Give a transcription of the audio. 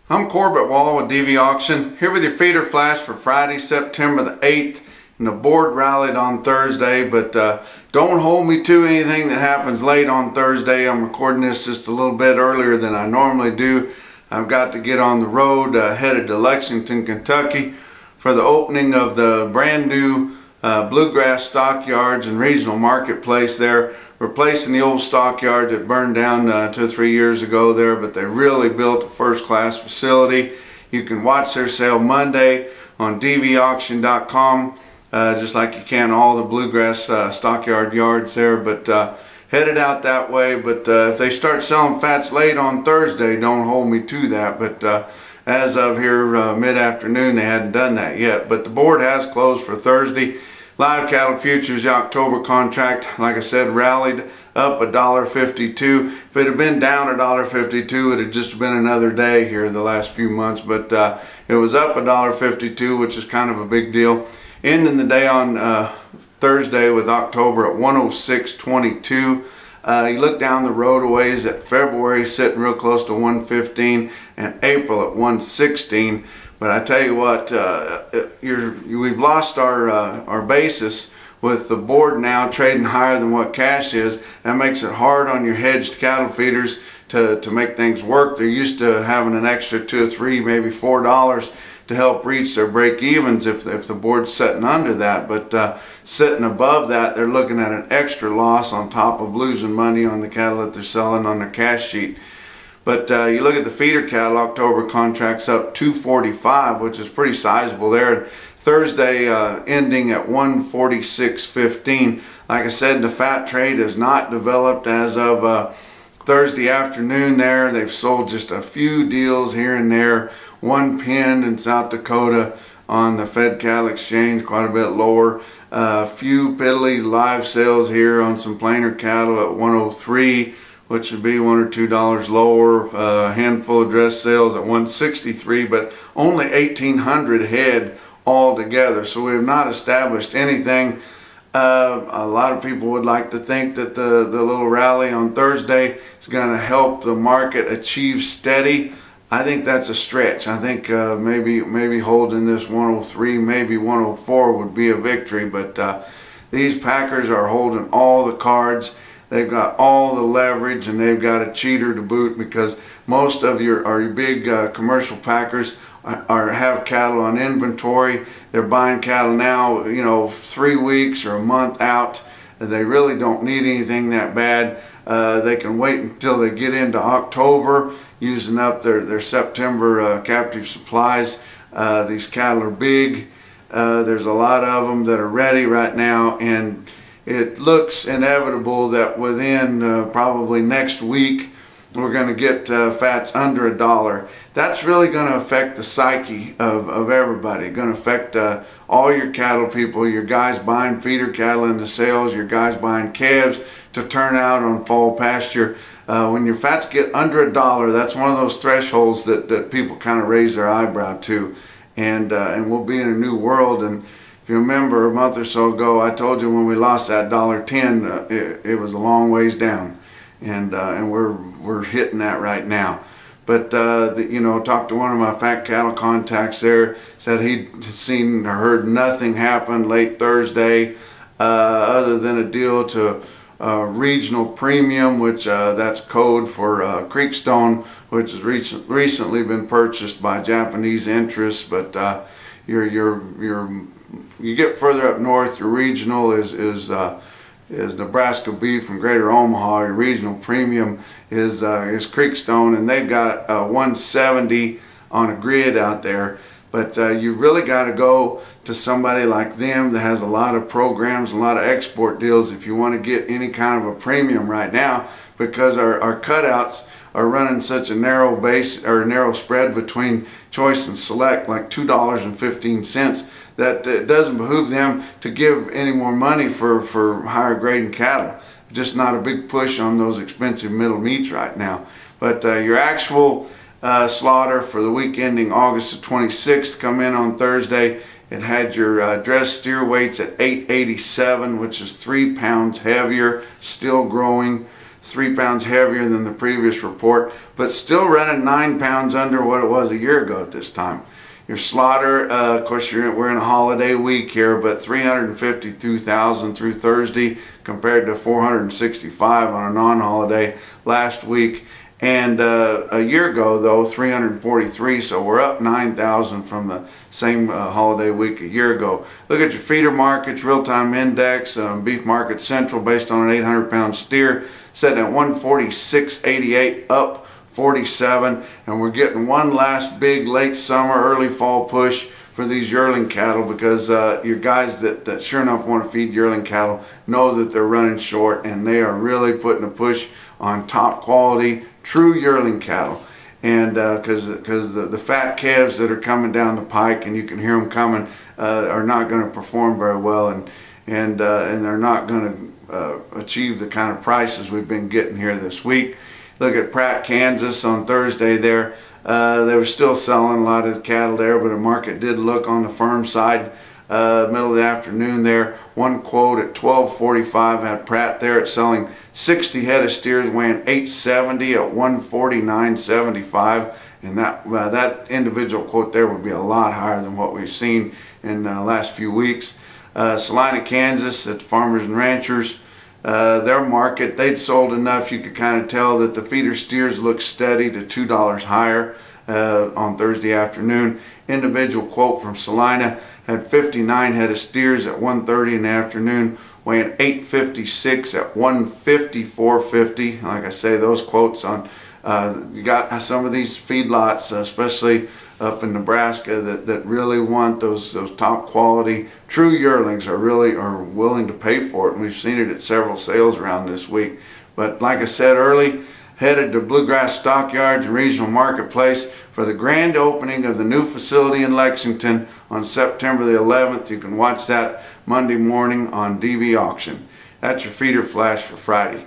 I'm Corbett Wall with DV Auction, here with your feeder flash for Friday, September the 8th. And the board rallied on Thursday, but don't hold me to anything that happens late on Thursday. I'm recording this just a little bit earlier than I normally do. I've got to get on the road headed to Lexington, Kentucky for the opening of the brand new bluegrass stockyards and regional marketplace there, replacing the old stockyard that burned down 2 or 3 years ago there, but they really built a first-class facility. You can watch their sale Monday on dvauction.com, just like you can all the bluegrass stockyard yards there, but headed out that way. But if they start selling fats late on Thursday, don't hold me to that, but as of here mid-afternoon, they hadn't done that yet. But the board has closed for Thursday. Live cattle futures, the October contract, like I said, rallied up $1.52. If it had been down $1.52, it would have just been another day here the last few months. But it was up $1.52, which is kind of a big deal. Ending the day on Thursday with October at 106.22. You look down the road a ways at February sitting real close to 115 and April at 116. But I tell you what, we've lost our basis with the board now trading higher than what cash is. That makes it hard on your hedged cattle feeders to make things work. They're used to having an extra $2 or $3, maybe $4 to help reach their break evens if the board's sitting under that. But sitting above that, they're looking at an extra loss on top of losing money on the cattle that they're selling on their cash sheet. But you look at the feeder cattle, October contracts up 245, which is pretty sizable there. Thursday ending at 146.15. Like I said, the fat trade has not developed as of Thursday afternoon there. They've sold just a few deals here and there. One pinned in South Dakota on the Fed Cattle Exchange, quite a bit lower. A few piddly live sales here on some plainer cattle at 103. Which would be $1 or $2 lower. A handful of dress sales at 163, but only 1,800 head altogether. So we have not established anything. A lot of people would like to think that the little rally on Thursday is going to help the market achieve steady. I think that's a stretch. I think maybe holding this 103, maybe 104 would be a victory. But these Packers are holding all the cards. They've got all the leverage, and they've got a cheater to boot, because most of your big commercial packers have cattle on inventory. They're buying cattle now, 3 weeks or a month out. They really don't need anything that bad. They can wait until they get into October, using up their September captive supplies. These cattle are big. There's a lot of them that are ready right now, and it looks inevitable that within probably next week we're going to get fats under $1. That's really going to affect the psyche of everybody. Going to affect all your cattle people, your guys buying feeder cattle in the sales, your guys buying calves to turn out on fall pasture. When your fats get under $1, that's one of those thresholds that people kind of raise their eyebrow to. And we'll be in a new world. And if you remember a month or so ago, I told you when we lost that $1.10, it was a long ways down, and we're hitting that right now. But talked to one of my fat cattle contacts there. Said he'd seen or heard nothing happen late Thursday, other than a deal to regional premium, which that's code for Creekstone, which has recently been purchased by Japanese interests. But you get further up north, your regional is Nebraska beef from Greater Omaha. Your regional premium is Creekstone, and they've got 170 on a grid out there. But you've really got to go to somebody like them that has a lot of programs, a lot of export deals if you want to get any kind of a premium right now, because our cutouts are running such a narrow base or narrow spread between choice and select, like $2.15, that it doesn't behoove them to give any more money for higher grading cattle. Just not a big push on those expensive middle meats right now. But your actual slaughter for the week ending August the 26th come in on Thursday. It had your dressed steer weights at 887, which is 3 pounds heavier, still growing. 3 pounds heavier than the previous report, but still running 9 pounds under what it was a year ago at this time. Your slaughter, of course, we're in a holiday week here, but 352,000 through Thursday compared to 465 on a non-holiday last week. And a year ago, though, 343, so we're up 9,000 from the same holiday week a year ago. Look at your feeder markets, real-time index, beef market central based on an 800-pound steer, setting at 146.88, up 47, and we're getting one last big late summer, early fall push for these yearling cattle, because your guys that sure enough want to feed yearling cattle know that they're running short, and they are really putting a push on top quality, true yearling cattle. And because the fat calves that are coming down the pike, and you can hear them coming, are not going to perform very well, and they're not going to achieve the kind of prices we've been getting here this week. Look at Pratt, Kansas on Thursday there. They were still selling a lot of the cattle there, but the market did look on the firm side. Middle of the afternoon there. One quote at 12:45 had Pratt there at selling 60 head of steers weighing 870 at 149.75. And that individual quote there would be a lot higher than what we've seen in the last few weeks. Salina, Kansas at Farmers and Ranchers. Their market, they'd sold enough you could kind of tell that the feeder steers looked steady to $2 higher on Thursday afternoon. Individual quote from Salina had 59 head of steers at 1:30 in the afternoon, weighing 856 at 154.50. Like I say, those quotes on you got some of these feedlots, especially up in Nebraska, that really want those top quality true yearlings, are willing to pay for it, and we've seen it at several sales around this week. But like I said early, headed to Bluegrass Stockyards and Regional Marketplace for the grand opening of the new facility in Lexington on September the 11th. You can watch that Monday morning on DV Auction. That's your feeder flash for Friday.